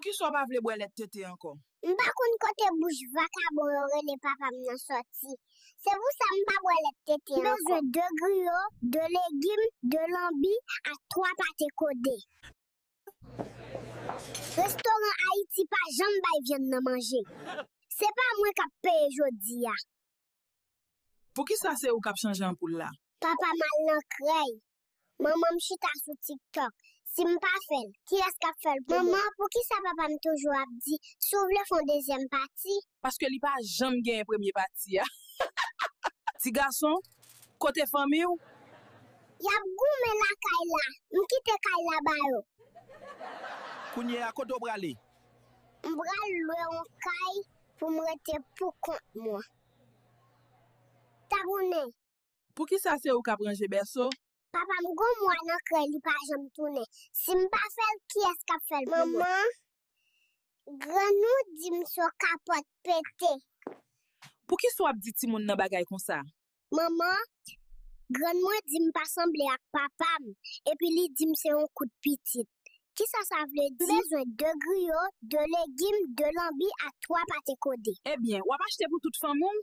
qui soit pas vle boire lait tété encore? M'pa konn kote bouche vacabon relé papa m'nan sorti. C'est pour ça m'pa boire lait tété encore. Besoin de griots, de légumes, de lambi à 3 pâtés codés. Restaurant Haïti pas jamais bay viande nan manger. C'est pas moi qui paye jodi ya. Pour qui ça c'est ou k'ap changer ampoule là? Papa mal nan krey. Maman m'chita sur TikTok. Si m'pa fait, qui est-ce qu'a fait? Maman, pour qui ça papa me toujours a dit, s'ouvre le fond deuxième partie? Parce que li pas jamais gagné premier partie. Ti garçon, côté famille ou? Y'a goumé la kay la. M'kite kay la ba yo. Kounye à koto brale. M'bral loué on kay pour m'rete pour compte moi. Tabouné. Pour qui ça c'est ou k'ap ranger berceau? Papa m'gon moi nan krey li pa jam tourner. Si m'pa fait, qui est-ce qu'a fait? Maman, granou di m'so capote pété. Pour qui soit dit ti moun nan bagay comme ça? Maman, grand moi di m'pa semblé ak papam et puis li di m'se un coup de petite. Qui ça veut dire? Besoin de griots, de légumes, de lambi à 3 pâtés codés. Eh bien, ou ap achete pour toute famille?